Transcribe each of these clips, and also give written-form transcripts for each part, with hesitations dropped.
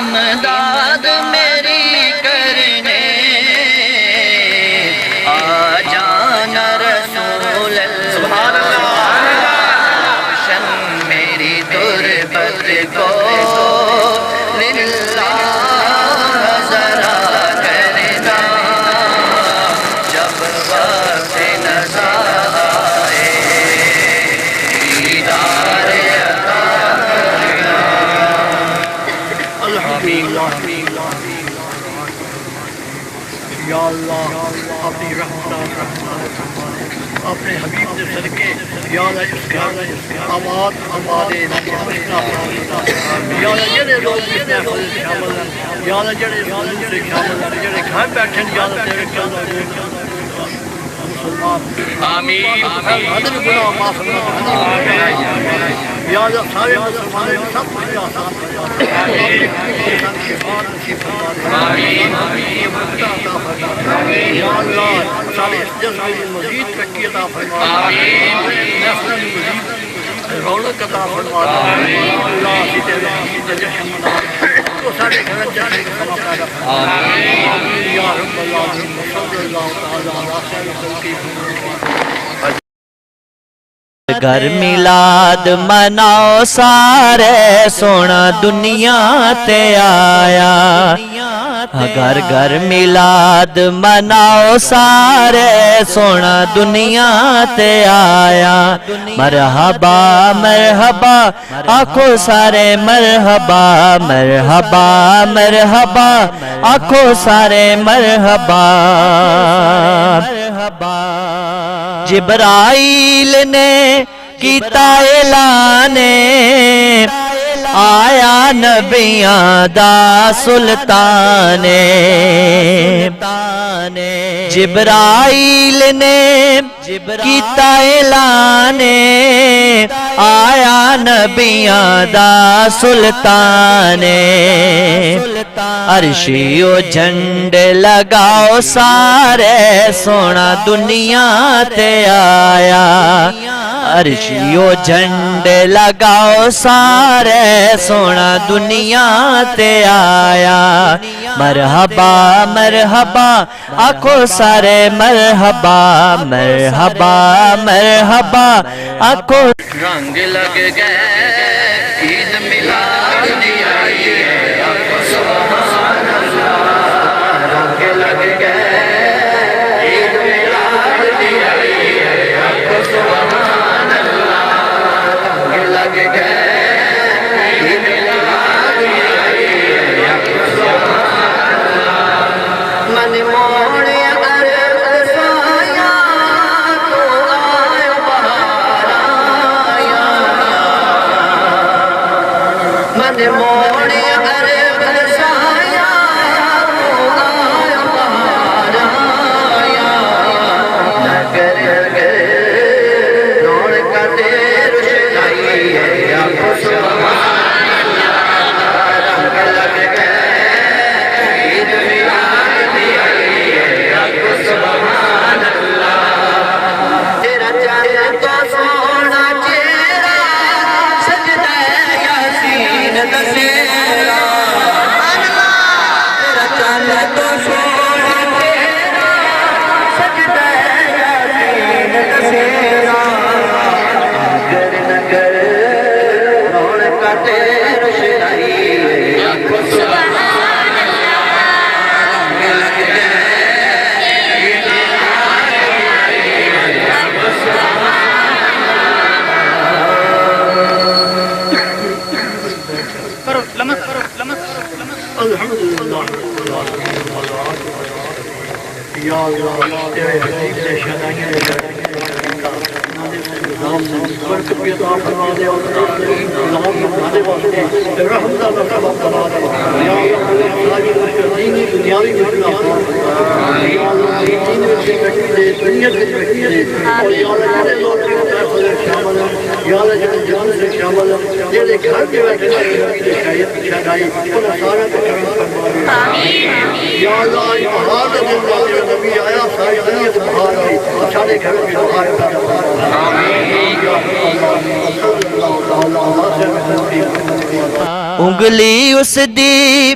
امداد میری کرنے آ جانا رسول اللہ روشن میری تربت کو للہ ذرا کرنا جب وقت نظر آئے دیدار عطا کرنا الحمدللہ یا اللہ اپنی رحمت اپنے حبیب کے صدقے یا اللہ اس گھر آباد ہمارے یا اللہ جڑے لوگ اس محفل سے شامل ہیں یا اللہ جڑے اس محفل سے شامل ہیں جڑے گھر بیٹھے ہیں یا اللہ تیرے مسلمان آمین ہر گناہ معاف کرنا یا اللہ سارے مسلمانوں کو سب کچھ آسان آمین یا اللہ سارے اس جذبے میں مزید ترقی عطا فرما محفل میں مزید رونق عطا فرما اللہ کی تیرے جشن منا تو سارے گھر جشن کا سما پیدا فرما یا رب العالمین صلی اللہ تعالی علیہ وسلم گھر میلاد مناؤ سارے سونا دنیا تے آیا گھر گھر میلاد مناؤ سارے سونا دنیا تے آیا مرحبا مرحبا آکھو سارے مرحبا مرحبا مرحبا آکھو سارے مرحبا جبرائیل نے کیتا اعلان آیا نبیاں دا سلطان جبرائیل نے کیتا اعلان آیا نبیاں دا سلطان عرشیو جھنڈ لگاؤ سارے سونا دنیا تے آیا عرشیو جھنڈ لگاؤ سارے سونا دنیا تے آیا مرحبا مرحبا آکھو سارے مرحبا مرحبا مرحبا آکھو رنگ لگ گئے عید میلاد دی آئی ہے آکھو سبحان اللہ رنگ لگ گئے عید میلاد دی آئی ہے آکھو سبحان اللہ رنگ لگ گئے عید میلاد دی آئی ہے آکھو سبحان اللہ من موڑے عرب سایا تو آئے بہار آیا من موڑے عرب سایا تو آئے بہار آیا نگر نگر رونق تیر روشنائی ہے آکھو سبحان اللہ رنگ لگ گئے عید میلاد دی آئی ہے آکھو سبحان اللہ تیرا چاند تو سونا چہرہ سجدہ یاسین دسیرا تیرا چاند تو سونا چہرہ سجدہ یاسین دسیرا نگر نگر رونق تیر روشنائی ہے آکھو سبحان اللہ رنگ لگ گئے عید میلاد دی آئی ہے آکھو سبحان الحمدللہ یا اللہ تیرے حبیب نے شدائیں برکت بھی عطا فرما دے اور نام بنانے واسطے رحمت عطا فرما دے یا اللہ ساری دینی دنیاوی مشکل یا اللہ دین میں رکھی دے دنیا میں رکھی دے اور یا اللہ جڑے لوگ شامل ہیں یا اللہ جڑے جان سے شامل ہیں جڑے گھر کے بیٹھے شادائی ان سارا کو کرم فرما دے یا اللہ بہار دن تیرا نبی آیا ساری دنیا سے بہار آئی سارے گھر میں بہار آمین انگلی اس دی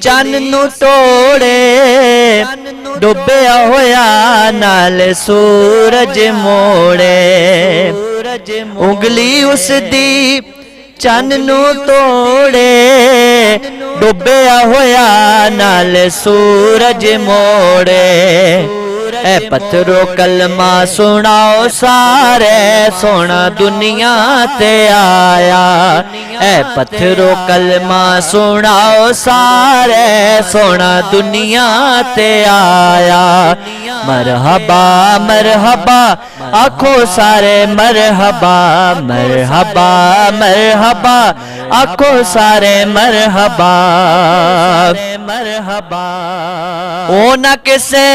چن نو توڑے ڈوبیا ہویا نال سورج موڑے انگلی اس دی چن نو توڑے ڈوبیا ہویا نال سورج موڑے اے پتھرو کلمہ سناؤ سارے سونا دنیا تے آیا اے پتھرو کلمہ سناؤ سارے سونا دنیا تے آیا مرحبا مرحبا آکھو سارے مرحبا مرحبا مرحبا آکھو سارے مرحبا مرحبا او نہ کسے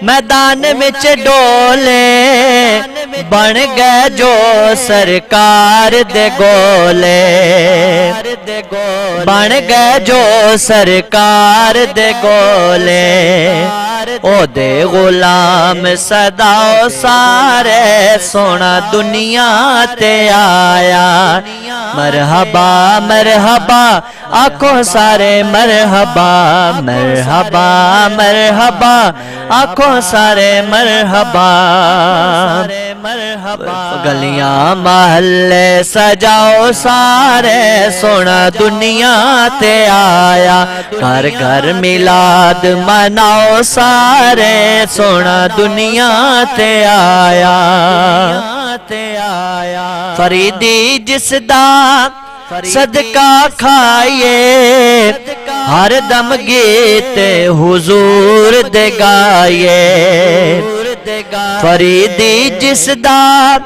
میدان وچ ڈولے بن گئے جو سرکار دے گولے بن گئے جو سرکار دے گولے او دے غلام صداؤ سارے سونا دنیا تے آیا مرحبا مرحبا آکھو سارے مرحبا مرحبا مرحبا آکھو سارے مرحبا گلیاں محلے سجاؤ سارے سونا دنیا تے آیا گھر گھر میلاد مناؤ سارے سونا دنیا تے آیا فریدی جس دا صدقہ کھائیے ہر دم گیت حضور دے گائیے فریدی جس دا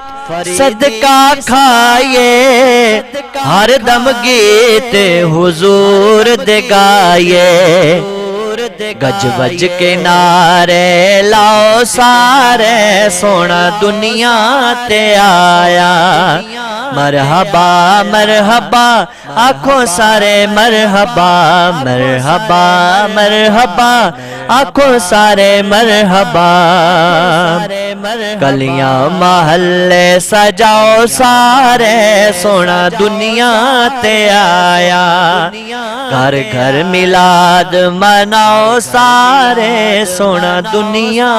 صدقہ کھائیے ہر دم گیت حضور دے گائیے گج بج کے نعرے لاؤ سارے سونا دنیا تے آیا مرحبا مرحبا آکھو سارے مرحبا مرحبا مرحبا آکھو سارے مرحبا گلیاں محلے سجاؤ سارے سونا دنیا تے آیا گھر گھر میلاد مناؤ سارے سونا دنیا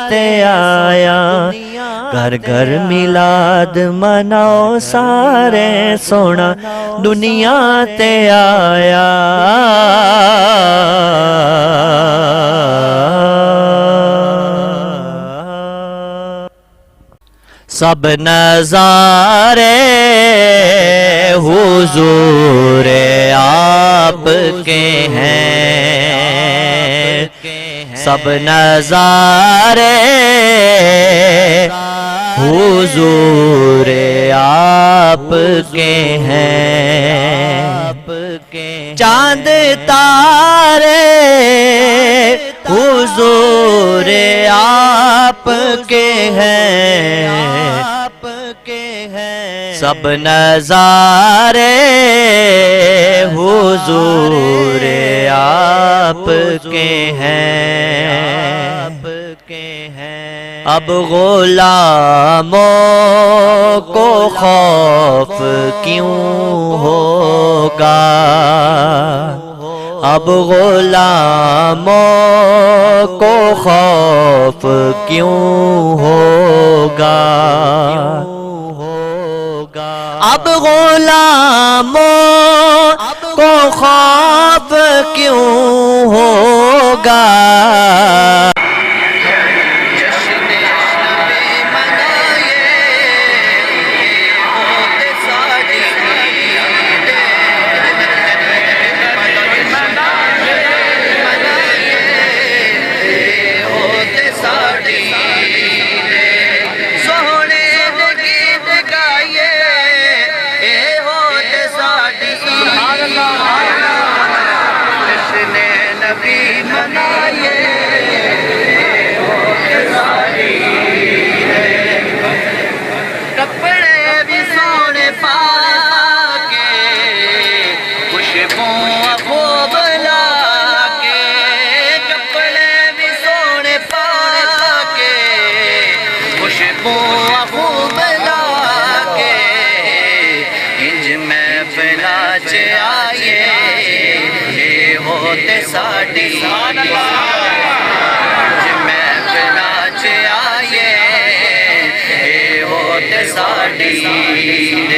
تے آیا گھر گھر میلاد مناؤ سارے سونا دنیا تے آیا سب نظارے حضور آپ کے ہیں سب نظارے حضور آپ کے ہیں چاند تارے حضور آپ کے ہیں سب نظارے حضور آپ کے ہیں اب غلاموں کو خوف کیوں ہوگا اب غلاموں کو خوف کیوں ہوگا اب غلاموں کو خوف کیوں ہوگا آئیے تے ساڈی چ آئے اے ہو تے ساڈی توفیق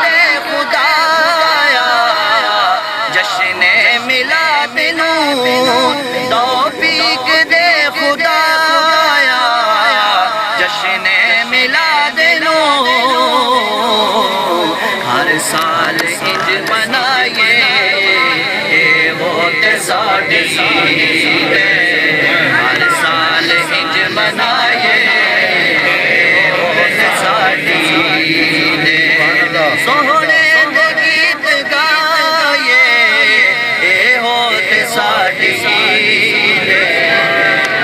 دے خدایا جشن میلاد نوں توفیق دے خدایا جشن میلاد نوں ہر سال انج منائے اے ہو تے ساڈی ہر سال انج منائے اے ہو تے ساڈی سوہنے دے گیت گائے اے ہو تے ساڈی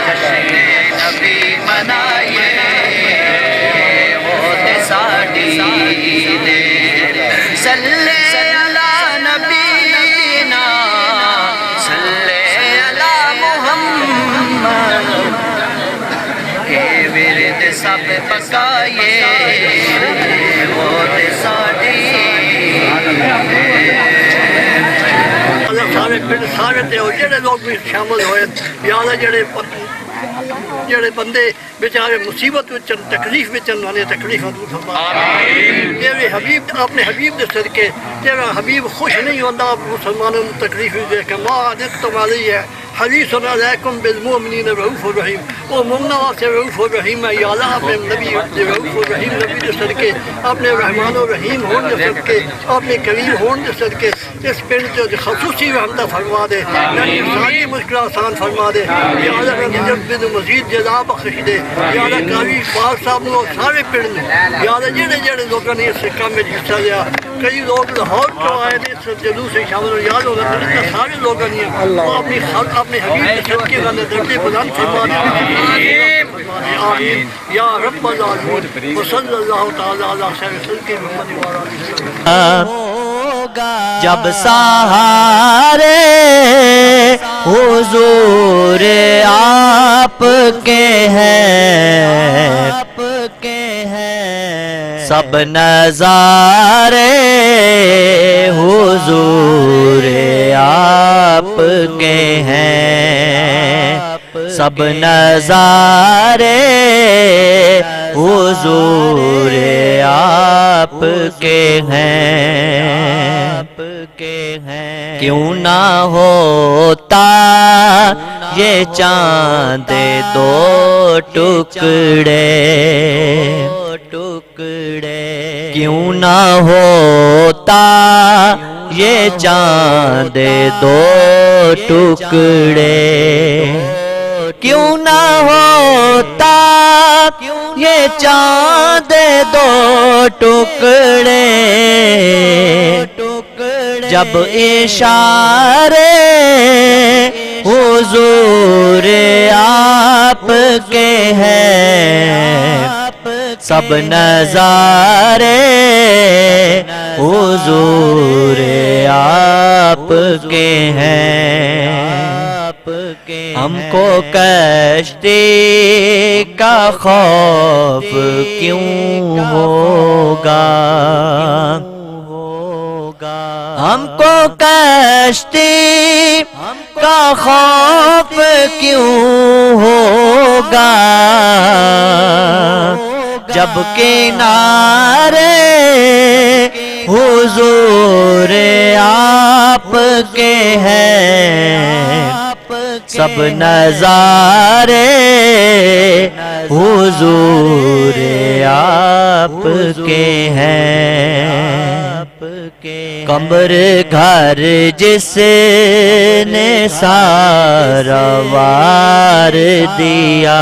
جشن نبی منائے اے ہو تے ساڈی صلی علی نبینا صلی علی محمد اے ورد سب پکائے وہ تے ساڈی سارے پنڈ سارے تے ہو جڑے لوگ بھی شامل ہوئے یا جڑے بندے بیچارے مصیبت وچن تکلیف وچن والے تکلیفاں دور فرما جڑے حبیب اپنے حبیب دے صدقے جڑا حبیب خوش نہیں ہوندا مسلمانوں نوں تکلیف دے کے ما نقتم علی ہے حریص علیکم بالمؤمنین رؤوف الرحیم وہ مومنوں واسطے رؤوف الرحیم ہے یا اللہ اپنے نبی دے رؤوف الرحیم نبی دے صدقے اپنے رحمان الرحیم ہون دے صدقے اپنے کریم ہون دے صدقے اس پنڈ تے خصوصی رحمت فرما دے یعنی ساری مشکلات آسان فرما دے یا اللہ رب مزید جزا بخش دے یا اللہ قاری پاک صاحب نوں سارے پنڈ نوں یا اللہ جڑے جڑے لوگوں نے اس کام میں حصہ لیا کئی لوگ لاہور تو آئے تھے اس جلوس سے شامل ہو یاد ہوگا سارے لوگوں نے اپنی اپنے حبیب کے صدقے کا درجے بلند فرما دے آمین یا رب العالمین وصلی اللہ تعالی علی خیر خلق محمد وعلی آلہ جب سہارے حضور آپ کے ہیں سب نظارے حضور آپ کے ہیں سب نظارے حضور آپ کے ہیں کیوں نہ ہوتا یہ چاند دو ٹکڑے کیوں نہ ہوتا یہ چاند دو ٹکڑے کیوں نہ ہوتا یہ چاند دو ٹکڑے جب اشارے حضور آپ کے ہیں سب نظارے حضور آپ کے ہیں ہم کو کشتی کا خوف کیوں ہوگا ہم کو کشتی کا خوف کیوں ہوگا جب کنارے حضور آپ کے ہیں سب نظارے حضور آپ کے ہیں قمر گھر جس نے سارا وار دیا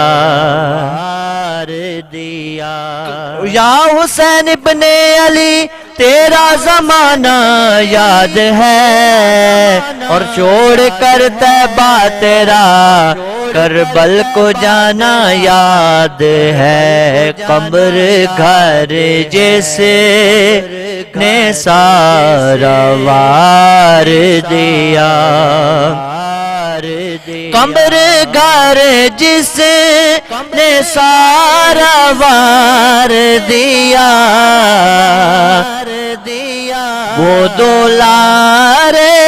یا حسین ابن علی تیرا زمانہ یاد ہے اور چھوڑ کر طیبہ تیرا کربل کو جانا یاد ہے قمر گھر جس نے سارا وار دیا قمر گھر جس نے سارا وار دیا وہ دولارے